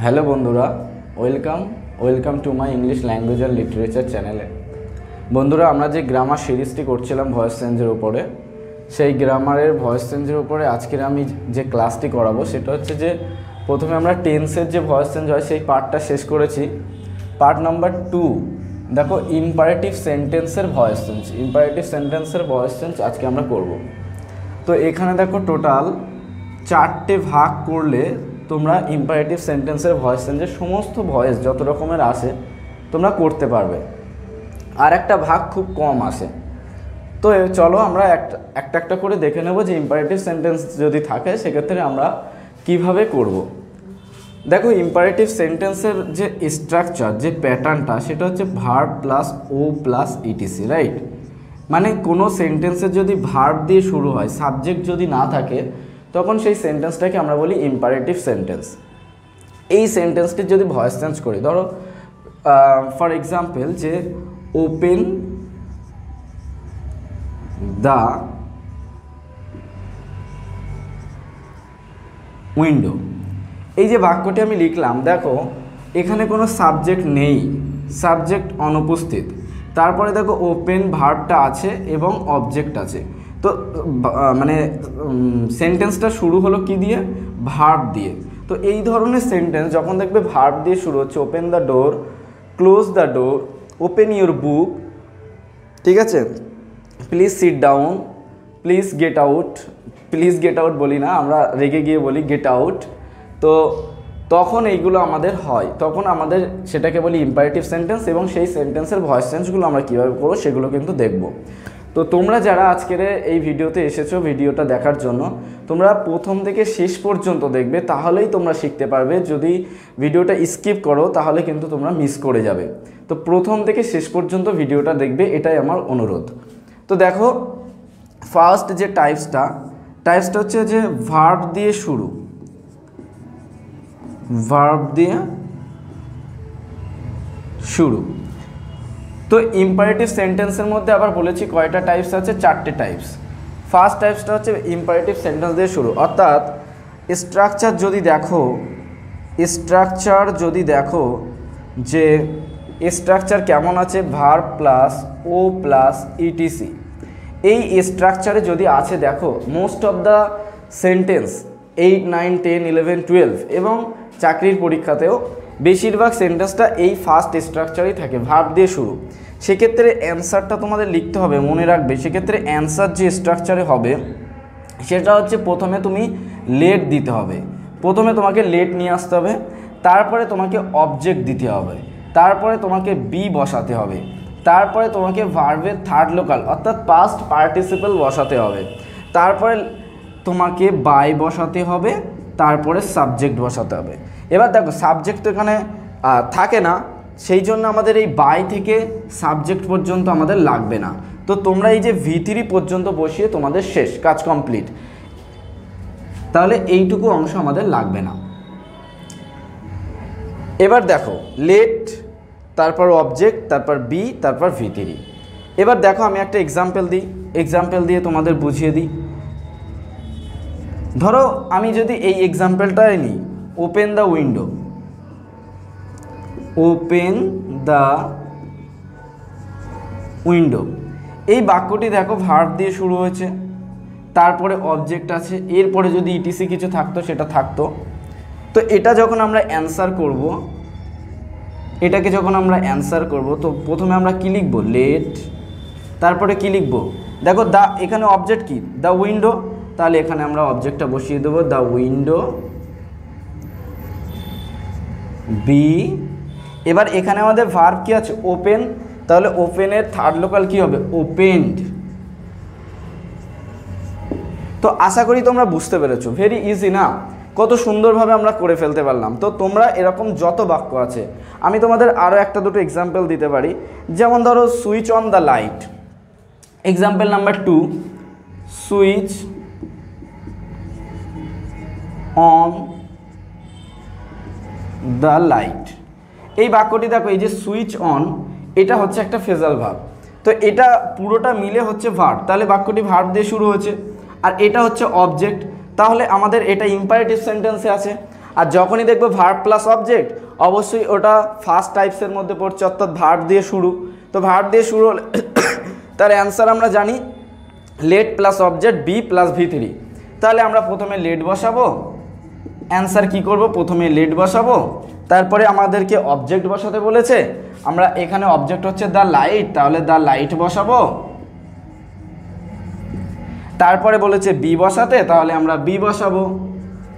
Hello বন্ধুরা, welcome to my English language আর literature চ্যানেলে। বন্ধুরা, আমরা যে গ্রামার সিরিজটি করছিলাম ভয়েস চেঞ্জের উপরে, সেই গ্রামারের ভয়েস চেঞ্জের উপরে আজকের আমি যে ক্লাসটি করাবো সেটা হচ্ছে যে প্রথমে আমরা টেন্সের যে ভয়েস চেঞ্জ হয় সেই পার্টটা শেষ করেছি। পার্ট নাম্বার 2 দেখো, ইম্পারেটিভ সেন্টেন্সের ভয়েস চেঞ্জ আজকে আমরা করব। তো এখানে দেখো টোটাল 4টে ভাগ করলে তোমরা ইম্পারেটিভ সেন্টেন্সের ভয়েস চেঞ্জের সমস্ত ভয়েস যত রকমের আসে তোমরা করতে পারবে, আর একটা ভাগ খুব কম আসে। তো চলো আমরা একটা করে দেখে নেব যে ইম্পারেটিভ সেন্টেন্স যদি থাকে সেক্ষেত্রে আমরা কিভাবে করব। দেখো, ইম্পারেটিভ সেন্টেন্সের যে স্ট্রাকচার, যে প্যাটার্নটা, সেটা হচ্ছে ভার্ব প্লাস ও প্লাস ইটিসি, রাইট? মানে কোনো সেন্টেন্সের যদি ভার্ব দিয়ে শুরু হয়, সাবজেক্ট যদি না থাকে, তখন সেই সেন্টেন্সটাকে আমরা বলি ইম্পারেটিভ সেন্টেন্স। এই সেন্টেন্সটির যদি ভয়েস চেঞ্জ করি, ধরো ফর এক্সাম্পল যে ওপেন দ্য উইন্ডো, এই যে বাক্যটি আমি লিখলাম, দেখো এখানে কোনো সাবজেক্ট নেই, সাবজেক্ট অনুপস্থিত। তারপরে দেখো ওপেন ভার্বটা আছে এবং অবজেক্ট আছে। তো মানে সেন্টেন্সটা শুরু হলো কি দিয়ে? ভার্ব দিয়ে। তো এই ধরনের সেন্টেন্স যখন দেখবে ভার্ব দিয়ে শুরু হচ্ছে, open the door, close the door, open your book, ঠিক আছে, please sit down, please get out বলি না, আমরা রেগে গিয়ে বলি গেট আউট। তো তখন এইগুলো আমাদের হয়, তখন আমাদের সেটাকে বলি ইম্পারেটিভ সেন্টেন্স, এবং সেই সেন্টেন্সের ভয়েস চেঞ্জগুলো আমরা কীভাবে করবো সেগুলো কিন্তু দেখব। তো তোমরা যারা আজকের এই ভিডিওতে এসেছো ভিডিওটা দেখার জন্য, তোমরা প্রথম থেকে শেষ পর্যন্ত দেখবে, তাহলেই তোমরা শিখতে পারবে। যদি ভিডিওটা স্কিপ করো তাহলে কিন্তু তোমরা মিস করে যাবে। তো প্রথম থেকে শেষ পর্যন্ত ভিডিওটা দেখবে, এটাই আমার অনুরোধ। তো দেখো, ফার্স্ট যে টাইপসটা হচ্ছে যে ভার্ব দিয়ে শুরু, তো ইম্পারেটিভ সেন্টেন্সের মধ্যে আবার বলেছি কয়টা টাইপস আছে? 4টে টাইপস। ফার্স্ট টাইপসটা হচ্ছে ইম্পারেটিভ সেন্টেন্স দিয়ে শুরু, অর্থাৎ স্ট্রাকচার যদি দেখো যে স্ট্রাকচার কেমন আছে, ভার্ব প্লাস ও প্লাস ইটিসি, এই স্ট্রাকচারে যদি আছে, দেখো মোস্ট অফ দ্য সেন্টেন্স 8, 9, 10, 11, 12 এবং চাকরির পরীক্ষাতেও বেশিরভাগ সেন্টেন্সটা এই ফার্স্ট স্ট্রাকচারেই থাকে, ভার্ব দিয়ে শুরু। সেক্ষেত্রে অ্যান্সারটা তোমাদের লিখতে হবে, মনে রাখবে। সেক্ষেত্রে অ্যান্সার যে স্ট্রাকচারে হবে সেটা হচ্ছে প্রথমে তুমি লেট দিতে হবে, প্রথমে তোমাকে লেট নিয়ে আসতে হবে, তারপরে তোমাকে অবজেক্ট দিতে হবে, তারপরে তোমাকে বি বসাতে হবে, তারপরে তোমাকে ভার্বের থার্ড লোকাল অর্থাৎ পাস্ট পার্টিসিপল বসাতে হবে, তারপরে তোমাকে বাই বসাতে হবে, তারপরে সাবজেক্ট বসাতে হবে। এবার দেখো, সাবজেক্ট তো এখানে থাকে না, সেই জন্য আমাদের এই বাই থেকে সাবজেক্ট পর্যন্ত আমাদের লাগবে না। তো তোমরা এই যে V3 পর্যন্ত বসিয়ে তোমাদের শেষ, কাজ কমপ্লিট। তাহলে এইটুকু অংশ আমাদের লাগবে না। এবার দেখো, লেট, তারপর অবজেক্ট, তারপর বি, তারপর V3। এবার দেখো, আমি একটা এক্সাম্পল দিয়ে তোমাদের বুঝিয়ে দিই। ধরো আমি যদি এই এক্সাম্পলটাই নিই, ওপেন দ্য উইন্ডো, এই বাক্যটি দেখো ভার্ব দিয়ে শুরু হয়েছে, তারপরে অবজেক্ট আছে, এরপরে যদি ইটিসি কিছু থাকতো সেটা থাকতো। তো এটা যখন আমরা অ্যান্সার করব, তো প্রথমে আমরা কি লিখব? লেট, তারপরে কি লিখব? দেখো দা, এখানে অবজেক্ট কি? দ্য উইন্ডো, তাহলে এখানে আমরা অবজেক্টটা বসিয়ে দেবো, দ্য উইন্ডো বি। এবার এখানে আমাদের ভার্ব কি আছে? ওপেন, তাহলে ওপেনের থার্ড লোকাল কি হবে? ওপেনড। তো আশা করি তোমরা বুঝতে পেরেছো, ভেরি ইজি না? কত সুন্দরভাবে আমরা করে ফেলতে পারলাম। তো তোমরা এরকম যত বাক্য আছে, আমি তোমাদের আরও একটা দুটো এক্সাম্পল দিতে পারি। যেমন ধরো switch on the light, example number 2, switch on the light. এই বাক্যটি দেখো, এই যে সুইচ অন, এটা হচ্ছে একটা ফ্রেজাল ভার্ব। তো এটা পুরোটা মিলে হচ্ছে ভার্ব, তাহলে বাক্যটি ভার্ব দিয়ে শুরু হয়েছে, আর এটা হচ্ছে অবজেক্ট। তাহলে আমাদের এটা ইম্পারেটিভ সেন্টেন্সে আছে। আর যখনই দেখবো ভার্ব প্লাস অবজেক্ট অবশ্যই ওটা ফার্স্ট টাইপসের মধ্যে পড়ছে, অর্থাৎ ভার্ব দিয়ে শুরু। তো ভার্ব দিয়ে শুরু হলে তার অ্যান্সার আমরা জানি let plus object be plus V3। তাহলে আমরা প্রথমে লেট বসাবো, অ্যান্সার কি করব, প্রথমে লেট বসাবো, তারপরে আমাদেরকে অবজেক্ট বসাতে বলেছে, আমরা এখানে অবজেক্ট হচ্ছে দ্য লাইট, তাহলে দ্য লাইট বসাবো। তারপরে বলেছে বি বসাতে, তাহলে আমরা বি বসাবো।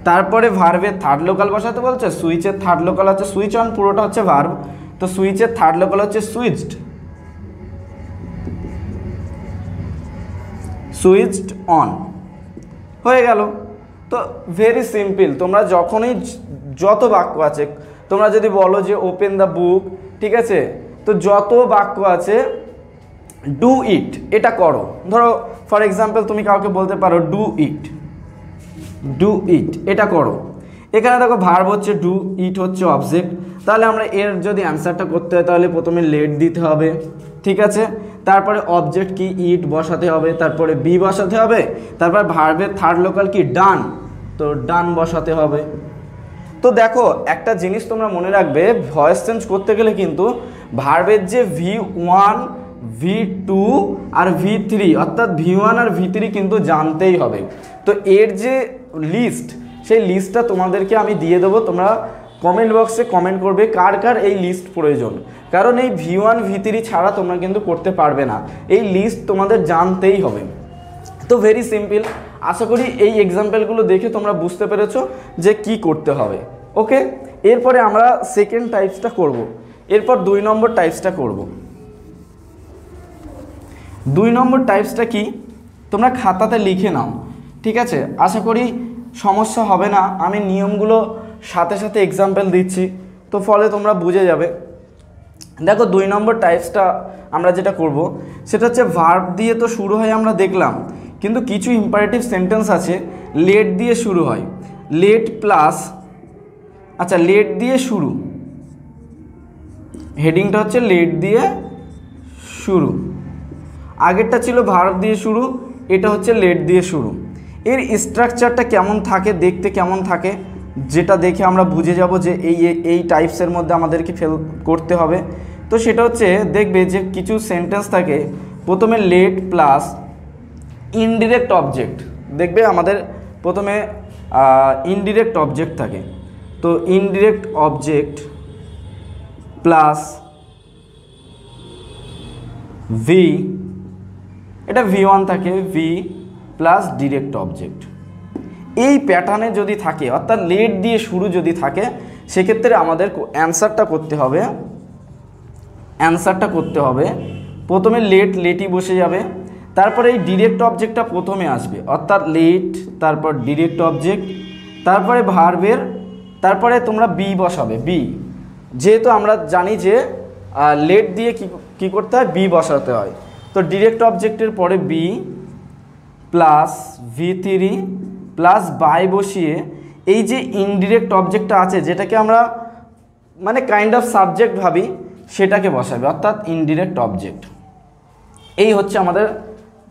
তারপরে ভার্বের থার্ড লোকাল বসাতে বলছে, সুইচের থার্ড লোকাল হচ্ছে সুইচ অন, পুরোটা হচ্ছে ভার্ব, তো সুইচের থার্ড লোকাল হচ্ছে সুইচড, সুইচড অন, হয়ে গেল। তো ভেরি সিম্পল। তোমরা যখনই যত বাক্য আছে, তোমরা যদি বলো যে ওপেন দ্য বুক, ঠিক আছে, তো যত বাক্য আছে ডু ইট, এটা করো। ধরো ফর এক্সাম্পল তুমি কাউকে বলতে পারো ডু ইট, ডু ইট, এটা করো। এখানে দেখো ভার্ব হচ্ছে ডু, ইট হচ্ছে অবজেক্ট, তাহলে আমরা এর যদি অ্যান্সারটা করতে হয় তাহলে প্রথমে লেট দিতে হবে, ঠিক আছে, তারপরে অবজেক্ট কি ইট বসাতে হবে, তারপরে বি বসাতে হবে, তারপর ভার্বের থার্ড লোকাল কি ডান, তো ডান বসাতে হবে। তো দেখো একটা জিনিস তোমরা মনে রাখবে, ভয়েস চেঞ্জ করতে গেলে কিন্তু ভার্বের যে V1 V2 আর V3 অর্থাৎ V1 আর V3 কিন্তু জানতেই হবে। তো এর যে লিস্ট, সেই লিস্টটা তোমাদেরকে আমি দিয়ে দেবো, তোমরা কমেন্ট বক্সে কমেন্ট করবে কার কার এই লিস্ট প্রয়োজন, কারণ এই V1 V3 ছাড়া তোমরা কিন্তু করতে পারবে না, এই লিস্ট তোমাদের জানতেই হবে। তো ভেরি সিম্পল, আশা করি এই এক্সাম্পলগুলো দেখে তোমরা বুঝতে পেরেছো যে কি করতে হবে। ওকে, এরপরে আমরা সেকেন্ড টাইপসটা করব, এরপর 2 নম্বর টাইপসটা করব। 2 নম্বর টাইপসটা কি তোমরা খাতাতে লিখে নাও, ঠিক আছে, আশা করি সমস্যা হবে না, আমি নিয়মগুলো সাথে সাথে এক্সাম্পল দিচ্ছি, তো ফলে তোমরা বুঝে যাবে। দেখো 2 নম্বর টাইপসটা আমরা যেটা করব সেটা হচ্ছে ভার্ব দিয়ে তো শুরু হয় আমরা দেখলাম, কিন্তু কিছু ইম্পারেটিভ সেন্টেন্স আছে লেট দিয়ে শুরু হয়, লেট প্লাস, আচ্ছা লেট দিয়ে শুরু, হেডিংটা হচ্ছে লেট দিয়ে শুরু, আগেরটা ছিল ভার্ব দিয়ে শুরু, এটা হচ্ছে লেট দিয়ে শুরু। এর স্ট্রাকচারটা কেমন থাকে, দেখতে কেমন থাকে, যেটা দেখে আমরা বুঝে যাব যে এই টাইপসের মধ্যে আমাদেরকে ফেল করতে হবে। তো সেটা হচ্ছে দেখবে যে কিছু সেন্টেন্স থাকে প্রথমে লেট প্লাস ইনডিরেক্ট অবজেক্ট, দেখবে আমাদের প্রথমে ইনডিরেক্ট অবজেক্ট থাকে, তো ইনডিরেক্ট অবজেক্ট প্লাস ভি, এটা V1 থাকে, ভি প্লাস ডিরেক্ট অবজেক্ট। এই প্যাটার্নে যদি থাকে অর্থাৎ লেট দিয়ে শুরু যদি থাকে, সেক্ষেত্রে আমাদের অ্যান্সারটা করতে হবে প্রথমে লেটই বসে যাবে, তারপরে এই ডিরেক্ট অবজেক্টটা প্রথমে আসবে, অর্থাৎ লেট, তারপর ডিরেক্ট অবজেক্ট, তারপরে ভার্বের, তারপরে তোমরা বি বসাবে, বি, যেহেতু আমরা জানি যে লেট দিয়ে কি করতে হয়, বি বসাতে হয়, তো ডিরেক্ট অবজেক্টের পরে B plus V3 plus by বসিয়ে এই যে ইনডিরেক্ট অবজেক্টটা আছে যেটাকে আমরা মানে কাইন্ড অফ সাবজেক্ট ভাবি, সেটাকে বসাবে, অর্থাৎ ইনডিরেক্ট অবজেক্ট। এই হচ্ছে আমাদের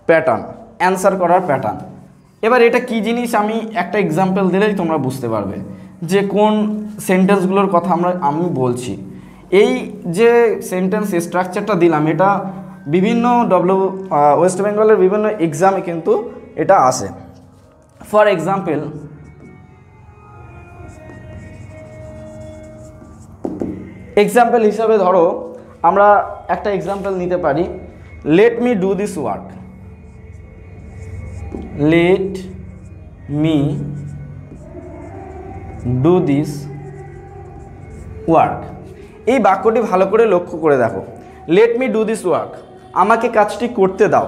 প্যাটার্ন, অ্যান্সার করার প্যাটার্ন। এবার এটা কি জিনিস আমি একটা এক্সাম্পল দিলেই তোমরা বুঝতে পারবে যে কোন সেন্টেন্সগুলোর কথা আমি বলছি। এই যে সেন্টেন্স স্ট্রাকচারটা দিলাম, এটা বিভিন্ন ওয়েস্ট বেঙ্গলের বিভিন্ন এক্সামে কিন্তু এটা আসে। ফর এক্সাম্পল হিসাবে ধরো আমরা একটা এক্সাম্পল নিতে পারি, late me do this work, late me do this work. এই বাক্যটি ভালো করে লক্ষ্য করে দেখো, late me do this work, আমাকে কাজটি করতে দাও।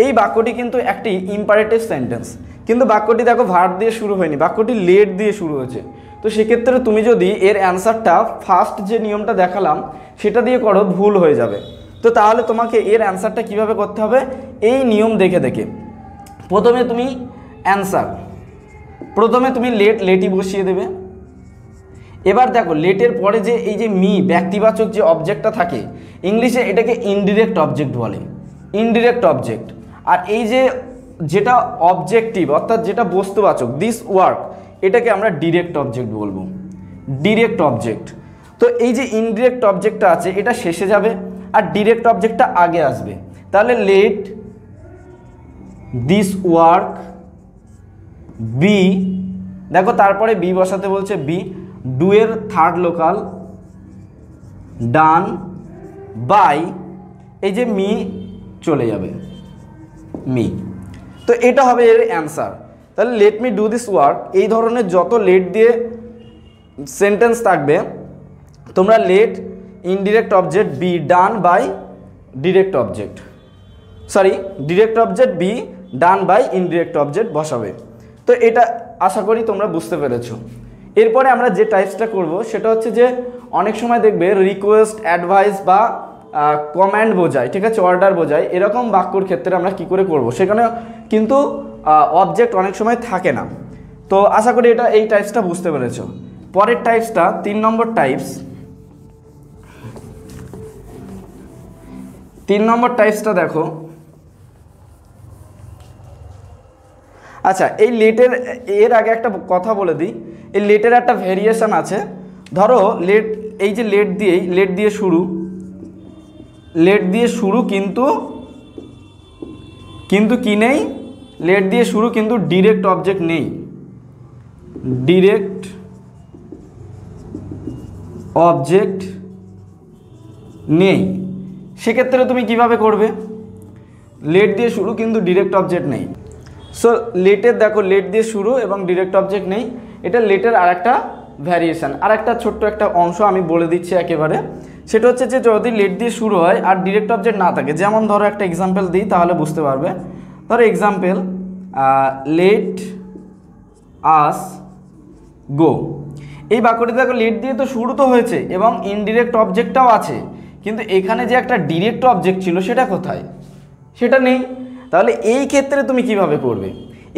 এই বাক্যটি কিন্তু একটি ইম্পারেটিভ সেন্টেন্স, কিন্তু বাক্যটি দেখো ভার্ব দিয়ে শুরু হয়নি, বাক্যটি লেট দিয়ে শুরু হয়েছে। তো সেক্ষেত্রে তুমি যদি এর অ্যান্সারটা ফার্স্ট যে নিয়মটা দেখালাম সেটা দিয়ে করো, ভুল হয়ে যাবে। তো তাহলে তোমাকে এর অ্যান্সারটা কিভাবে করতে হবে, এই নিয়ম দেখে দেখে। প্রথমে তুমি লেটই বসিয়ে দেবে। এবার দেখো লেটের পরে যে এই যে মি ব্যক্তিবাচক যে অবজেক্টটা থাকে, ইংলিশে এটাকে ইনডিরেক্ট অবজেক্ট বলে, ইনডিরেক্ট অবজেক্ট। আর এই যে যেটা অবজেক্টিভ অর্থাৎ যেটা বস্তুবাচক, দিস ওয়ার্ক, এটাকে আমরা ডিরেক্ট অবজেক্ট বলবো, ডিরেক্ট অবজেক্ট। তো এই যে ইনডিরেক্ট অবজেক্টটা আছে এটা শেষে যাবে আর ডিরেক্ট অবজেক্টটা আগে আসবে। তাহলে লেট দিস ওয়ার্ক বি, দেখো তারপরে বি বসাতে বলছে, বি ডু এর থার্ড লোকাল ডান বাই, এই যে মি চলে যাবে মি। তো এটা হবে এর অ্যান্সার। তাহলে let me do this work, এই ধরনের যত লেট দিয়ে সেন্টেন্স থাকবে তোমরা let indirect object be done by direct object, sorry direct object be done by indirect object বসাবে। তো এটা আশা করি তোমরা বুঝতে পেরেছো। এরপরে আমরা যে টাইপসটা করব সেটা হচ্ছে যে অনেক সময় দেখবে রিকোয়েস্ট, অ্যাডভাইস বা কমান্ড বোঝায়, ঠিক আছে, অর্ডার বোঝায়, এরকম বাক্যর ক্ষেত্রে আমরা কি করে করব, সেখানে কিন্তু অবজেক্ট অনেক সময় থাকে না। তো আশা করি এটা এই টাইপসটা বুঝতে পেরেছো। পরের টাইপসটা 3 নম্বর টাইপস। 3 নম্বর টাইপসটা দেখো। আচ্ছা, এই লেটের এর আগে একটা কথা বলে দিই, এই লেটের একটা ভেরিয়েশন আছে। ধরো লেট, এই যে লেট দিয়ে শুরু, লেট দিয়ে শুরু কিন্তু কি নেই, লেট দিয়ে শুরু কিন্তু ডিরেক্ট অবজেক্ট নেই, ডিরেক্ট অবজেক্ট নেই। সেক্ষেত্রে তুমি কিভাবে করবে, লেট দিয়ে শুরু কিন্তু ডিরেক্ট অবজেক্ট নেই। সো লেটের দেখো লেট দিয়ে শুরু এবং ডিরেক্ট অবজেক্ট নেই, এটা লেটের আর একটা ভ্যারিয়েশন। আর একটা ছোট্ট একটা অংশ আমি বলে দিচ্ছি একেবারে, সেটা হচ্ছে যে যদি লেট দিয়ে শুরু হয় আর ডিরেক্ট অবজেক্ট না থাকে, যেমন ধরো একটা এক্সাম্পল দিই তাহলে বুঝতে পারবে। ধরো এক্সাম্পল, লেট আস গো, এই বাক্যটি দেখো লেট দিয়ে তো শুরু তো হয়েছে এবং ইনডিরেক্ট অবজেক্টটাও আছে, কিন্তু এখানে যে একটা ডিরেক্ট অবজেক্ট ছিল সেটা কোথায়, সেটা নেই। তাহলে এই ক্ষেত্রে তুমি কিভাবে করবে,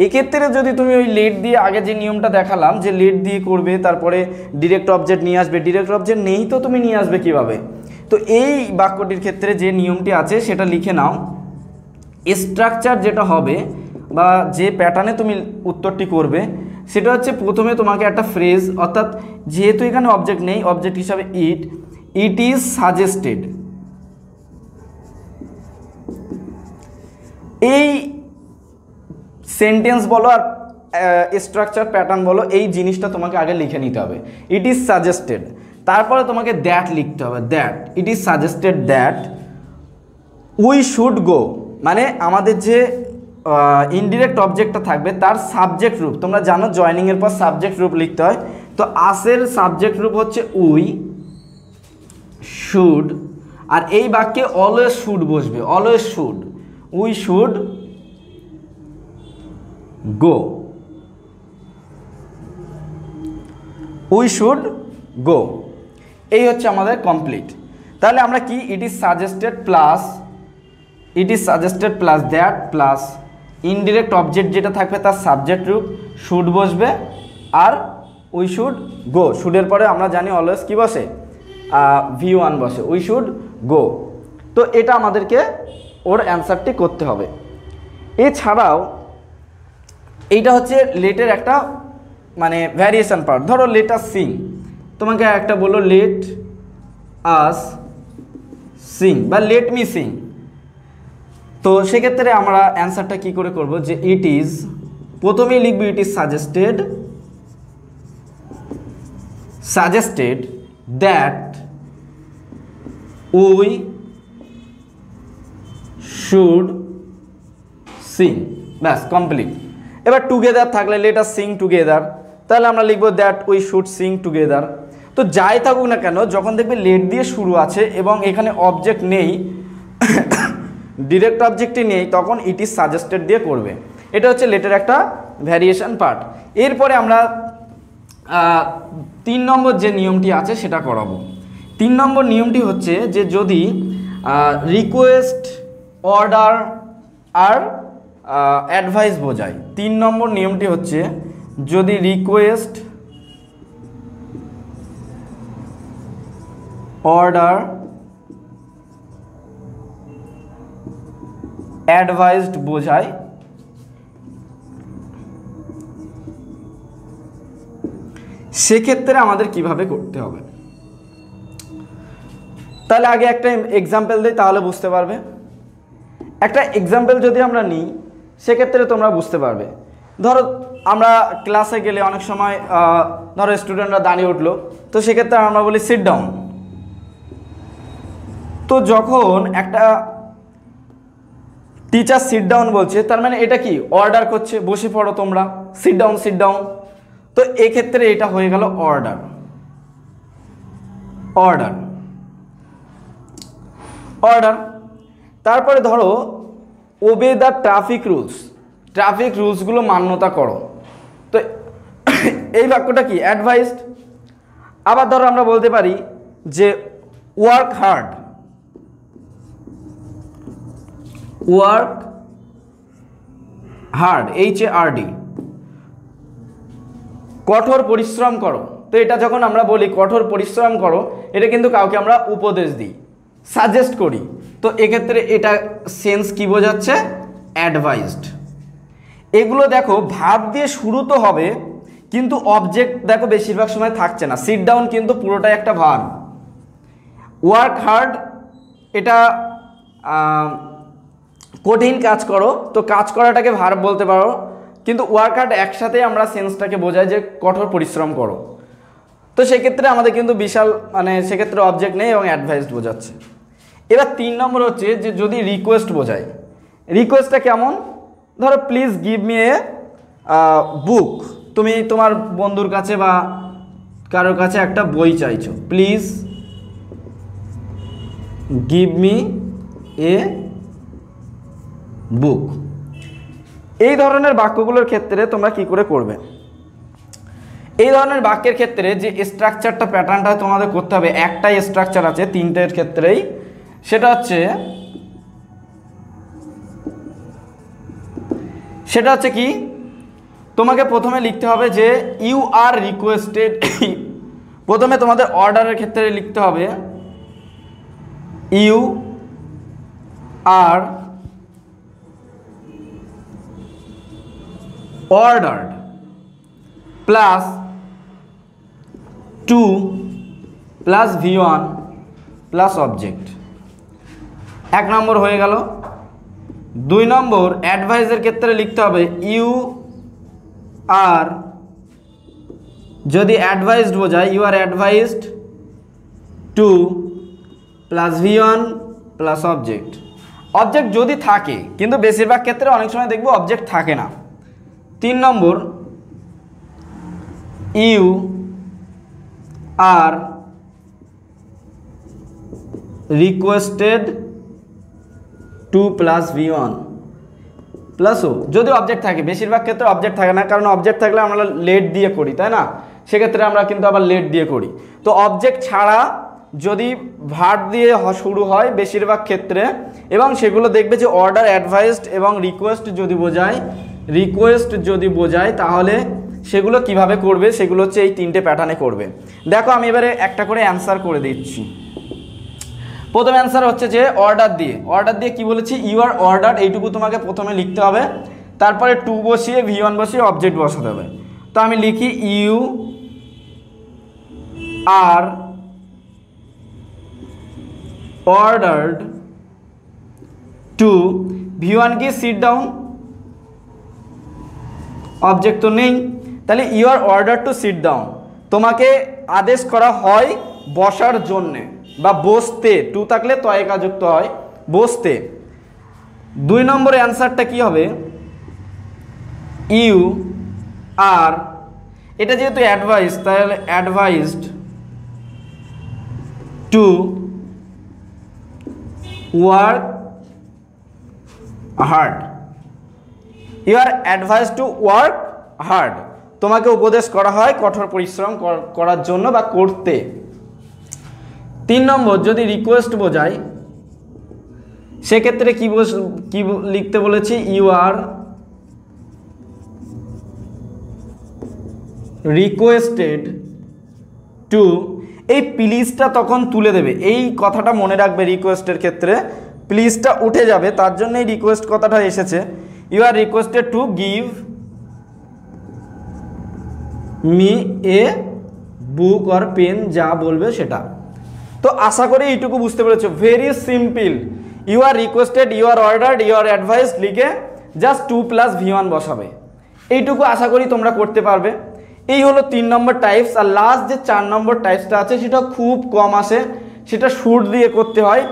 এক্ষেত্রে যদি তুমি ওই লেট দিয়ে আগে যে নিয়মটা দেখালাম যে লেট দিয়ে করবে তারপরে ডিরেক্ট অবজেক্ট নিয়ে আসবে, ডিরেক্ট অবজেক্ট নেই তো তুমি নিয়ে আসবে কিভাবে। তো এই বাক্যটির ক্ষেত্রে যে নিয়মটি আছে সেটা লিখে নাও। স্ট্রাকচার যেটা হবে বা যে প্যাটার্নে তুমি উত্তরটি করবে সেটা হচ্ছে প্রথমে তোমাকে একটা ফ্রেজ, অর্থাৎ যেহেতু এখানে অবজেক্ট নেই, অবজেক্ট হিসাবে ইট ইজ সাজেস্টেড, এই সেন্টেন্স বলো আর স্ট্রাকচার প্যাটার্ন বলো, এই জিনিসটা তোমাকে আগে লিখে নিতে হবে। ইট ইজ সাজেস্টেড, তারপরে তোমাকে দ্যাট লিখতে হবে, that it is suggested that we should go, মানে আমাদের যে ইনডিরেক্ট অবজেক্টটা থাকবে তার সাবজেক্ট রূপ, তোমরা জানো জয়নিংয়ের পর সাবজেক্ট রূপ লিখতে হয়। তো আসের সাবজেক্ট রূপ হচ্ছে উই শুড, আর এই বাক্যে অলওয়েজ শুড বসবে, always should, we should go, we should go, এই হচ্ছে আমাদের কমপ্লিট। তাহলে আমরা কি, it is suggested plus that plus indirect object যেটা থাকবে তার সাবজেক্ট রূপ শুড বসবে আর উই শুড গো, শুডের পরে আমরা জানি অলওয়েজ কি বসে, V1 বসে, উই শুড গো। তো এটা আমাদেরকে ওর অ্যান্সারটি করতে হবে। এছাড়াও এইটা হচ্ছে লেটের একটা মানে ভ্যারিয়েশন পার্ট। ধরো লেট আস সিং, তোমাকে একটা বললো লেট আস সিং বা লেট মি সিং, তো সেক্ষেত্রে আমরা অ্যান্সারটা কি করে করব, যে ইট ইজ, প্রথমেই লিখবি it is suggested that we should Singh, ব্যাস কমপ্লিট। এবার টুগেদার থাকলে লেট আস সিং টুগেদার, তাহলে আমরা লিখবো that we should Singh together. তো যাই থাকুক না কেন, যখন দেখবে লেট দিয়ে শুরু আছে এবং এখানে অবজেক্ট নেই, ডিরেক্ট অবজেক্টই নেই, তখন ইট ইজ সাজেস্টেড দিয়ে করবে। এটা হচ্ছে লেটের একটা ভ্যারিয়েশন পার্ট। এরপরে আমরা 3 নম্বর যে নিয়মটি আছে সেটা করাবো। 3 নম্বর নিয়মটি হচ্ছে যে যদি রিকোয়েস্ট, অর্ডার আর অ্যাডভাইস বোঝায়, 3 নম্বর নিয়মটি হচ্ছে যদি রিকোয়েস্ট, অর্ডার, অ্যাডভাইসড বোঝায় সেক্ষেত্রে আমাদের কিভাবে করতে হবে, তাহলে আগে একটা এক্সাম্পল দিই, তাহলে বুঝতে পারবে। একটা এক্সাম্পল যদি আমরা নিই সেক্ষেত্রে তোমরা বুঝতে পারবে। ধরো আমরা ক্লাসে গেলে অনেক সময় ধরো স্টুডেন্টরা দাঁড়িয়ে উঠলো, তো সেক্ষেত্রে আমরা বলি সিট ডাউন। তো যখন একটা টিচার সিট ডাউন বলছে, তার মানে এটা কি অর্ডার করছে, বসে পড়ো তোমরা, সিট ডাউন সিট ডাউন। তো এক্ষেত্রে এটা হয়ে গেল অর্ডার। অর্ডার অর্ডার তারপরে ধরো obey the traffic rules, traffic রুলসগুলো মান্যতা করো। তো এই বাক্যটা কি অ্যাডভাইসড। আবার ধরো আমরা বলতে পারি যে work hard, work hard, HARD, কঠোর পরিশ্রম করো। তো এটা যখন আমরা বলি কঠোর পরিশ্রম করো, এটা কিন্তু কাউকে আমরা উপদেশ দিই, সাজেস্ট করি। তো এক্ষেত্রে এটা সেন্স কি বোঝাচ্ছে, অ্যাডভাইসড। এগুলো দেখো ভার্ব দিয়ে শুরু তো হবে, কিন্তু অবজেক্ট দেখো বেশিরভাগ সময় থাকছে না। সিট ডাউন কিন্তু পুরোটাই একটা ভার্ব। ওয়ার্ক হার্ড এটা কঠিন কাজ করো, তো কাজ করাটাকে ভার্ব বলতে পারো, কিন্তু ওয়ার্ক হার্ড একসাথে আমরা সেন্সটাকে বোঝাই যে কঠোর পরিশ্রম করো। তো সেক্ষেত্রে আমাদের কিন্তু বিশাল মানে সেক্ষেত্রে অবজেক্ট নেই এবং অ্যাডভাইসড বোঝাচ্ছে। এবার 3 নম্বর হচ্ছে যে যদি রিকোয়েস্ট বোঝায়। রিকোয়েস্টটা কেমন, ধরো প্লিজ গিভ মি এ বুক, তুমি তোমার বন্ধুর কাছে বা কারোর কাছে একটা বই চাইছো, প্লিজ গিভ মি এ বুক। এই ধরনের বাক্যগুলোর ক্ষেত্রে তোমরা কি করে করবে, এই ধরনের বাক্যের ক্ষেত্রে যে স্ট্রাকচারটা প্যাটার্নটা তোমাদের করতে হবে, একটাই স্ট্রাকচার আছে 3টের ক্ষেত্রেই, সেটা হচ্ছে কি তোমাকে প্রথমে লিখতে হবে যে ইউ আর রিকোয়েস্টেড। প্রথমে তোমাদের অর্ডারের ক্ষেত্রে লিখতে হবে you are ordered plus 2 plus V1 plus object. 1 number হয়ে গেল। 2 নম্বর অ্যাডভাইসের ক্ষেত্রে লিখতে হবে ইউ আর, যদি অ্যাডভাইসড বোঝায় you are advised 2 plus V1 plus object. Object যদি থাকে, কিন্তু বেশিরভাগ ক্ষেত্রে অনেক সময় দেখবো অবজেক্ট থাকে না। 3 নম্বর you are requested 2 plus V1 plus O, যদি অবজেক্ট থাকে। বেশিরভাগ ক্ষেত্রে অবজেক্ট থাকে না, কারণ অবজেক্ট থাকলে আমরা লেট দিয়ে করি, তাই না? সেক্ষেত্রে আমরা কিন্তু আবার লেট দিয়ে করি। তো অবজেক্ট ছাড়া যদি ভার্ব দিয়ে শুরু হয় বেশিরভাগ ক্ষেত্রে, এবং সেগুলো দেখবে যে অর্ডার, অ্যাডভাইসড এবং রিকোয়েস্ট যদি বোঝায় তাহলে সেগুলো কিভাবে করবে, সেগুলো হচ্ছে এই 3টে প্যাটার্নে করবে। দেখো আমি এবারে একটা করে অ্যান্সার করে দিচ্ছি। প্রথম অ্যান্সার হচ্ছে যে অর্ডার দিয়ে কি বলেছি, ইউ আর অর্ডার, এইটুকু তোমাকে প্রথমে লিখতে হবে। তারপরে 2 বসিয়ে V1 বসিয়ে অবজেক্ট বসাতে হবে। তো আমি লিখি ইউ আর অর্ডার্ড 2, V1 কি সিট ডাউন, অবজেক্ট তো নেই, তাহলে you are order to sit down, তোমাকে আদেশ করা হয় বসার জন্যে বা বসতে, 2 থাকলে তয়কা যুক্ত হয়, বসতে। 2 নম্বরে অ্যান্সারটা কি হবে, ইউ আর, এটা যেহেতু অ্যাডভাইস তাহলে advised to work hard, you are advice to work hard, তোমাকে উপদেশ করা হয় কঠোর পরিশ্রম করার জন্য বা করতে। 3 নম্বর যদি রিকোয়েস্ট বোঝায় সেক্ষেত্রে কি লিখতে বলেছি, ইউ আর রিকোয়েস্টেড টু, এই প্লিজটা তখন তুলে দেবে, এই কথাটা মনে রাখবে। রিকোয়েস্টের ক্ষেত্রে প্লিজটা উঠে যাবে, তার জন্য এই রিকোয়েস্ট কথাটা এসেছে। You are requested to give me a book or pen, যা বলবে সেটা। তো আশা করি এইটুকু বুঝতে পেরেছো। Very simple, you are requested, you are ordered, you are advised লিখে জাস্ট 2 + V1 বসাবে। এইটুকু আশা করি তোমরা করতে পারবে। এই হলো 3 নম্বর টাইপস। আর লাস্ট যে 4 নম্বর টাইপসটা আছে সেটা খুব কম আসে, সেটা শুড দিয়ে করতে হয়,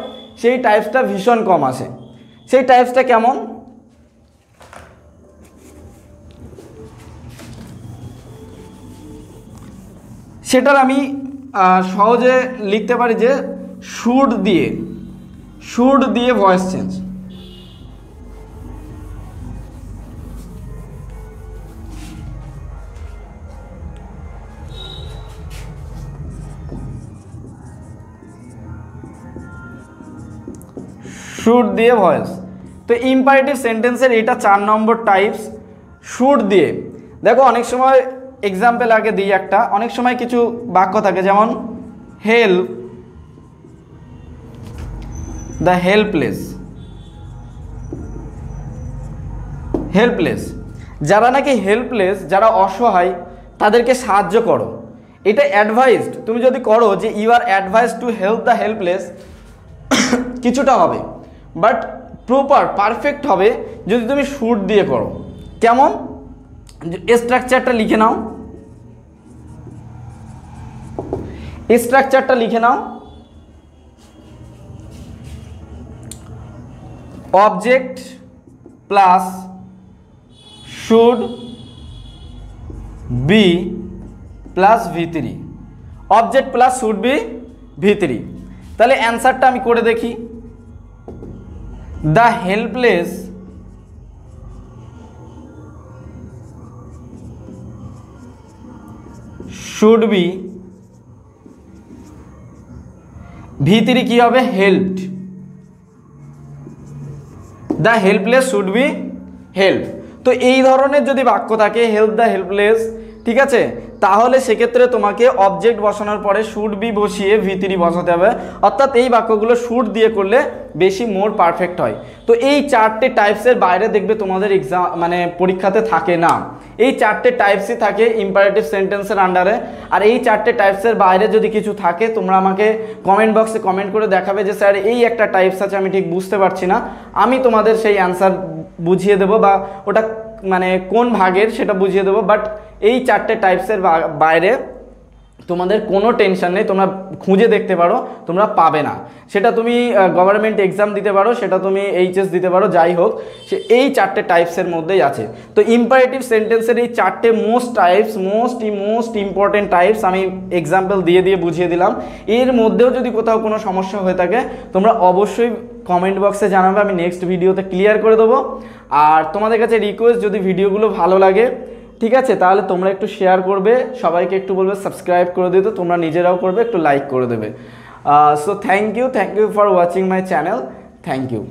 সেই টাইপসটা ভীষণ কম আসে। সেই টাইপসটা কেমন, সেটার আমি সহজে লিখতে পারি যে শুড দিয়ে ভয়েস চেঞ্জ। শুড দিয়ে ভয়েস। তো ইম্পারেটিভ সেন্টেন্সের এটা 4 নম্বর টাইপস, শুড দিয়ে। দেখো অনেক সময় এক্সাম্পল আগে দিই একটা, অনেক সময় কিছু বাক্য থাকে যেমন হেল্প দ্য হেল্পলেস। যারা নাকি হেল্পলেস, যারা অসহায়, তাদেরকে সাহায্য করো, এটা অ্যাডভাইসড। তুমি যদি করো যে you are advised to help the helpless, কিছুটা হবে, বাট প্রপার পারফেক্ট হবে যদি তুমি শুড দিয়ে করো। কেমন, স্ট্রাকচারটা লিখে নাও, object plus should be plus V3, object plus should be V3। তাহলে অ্যান্সারটা আমি করে দেখি, the helpless should be, V3 কি হবে, helped. The helpless should be help. তো এই ধরনের যদি বাক্য থাকে হেল্প দ্য হেল্পলেস, ঠিক আছে, তাহলে সেক্ষেত্রে তোমাকে অবজেক্ট বসানোর পরে শুড বি বসিয়ে V3 বসাতে হবে। অর্থাৎ এই বাক্যগুলো শুড দিয়ে করলে বেশি মোর পারফেক্ট হয়। তো এই 4টে টাইপসের বাইরে দেখবে তোমাদের এক্সাম মানে পরীক্ষাতে থাকে না, এই 4টে টাইপসই থাকে ইম্পারেটিভ সেন্টেন্সের আন্ডারে। আর এই 4টে টাইপসের বাইরে যদি কিছু থাকে তোমরা আমাকে কমেন্ট বক্সে কমেন্ট করে দেখাবে যে স্যার এই একটা টাইপস আছে আমি ঠিক বুঝতে পারছি না, আমি তোমাদের সেই অ্যান্সার বুঝিয়ে দেবো বা ওটা মানে কোন ভাগের সেটা বুঝিয়ে দেবো। বাট এই 4টে টাইপসের বাইরে তোমাদের কোনো টেনশন নেই, তোমরা খুঁজে দেখতে পারো, তোমরা পাবে না। সেটা তুমি গভর্নমেন্ট এক্সাম দিতে পারো, সেটা তুমি HS দিতে পারো, যাই হোক সে এই 4টে টাইপসের মধ্যেই আছে। তো ইম্পারেটিভ সেন্টেন্সের এই 4টে মোস্ট ইম্পর্টেন্ট টাইপস আমি এক্সাম্পল দিয়ে বুঝিয়ে দিলাম। এর মধ্যেও যদি কোথাও কোনো সমস্যা হয়ে থাকে তোমরা অবশ্যই কমেন্ট বক্সে জানাবে, আমি নেক্সট ভিডিওতে ক্লিয়ার করে দেবো। আর তোমাদের কাছে রিকোয়েস্ট, যদি ভিডিওগুলো ভালো লাগে ঠিক আছে তাহলে তোমরা একটু শেয়ার করবে, সবাইকে একটু বলবে সাবস্ক্রাইব করে দিতে, তোমরা নিজেরাও করবে, একটু লাইক করে দেবে। So thank you for watching my channel, thank you.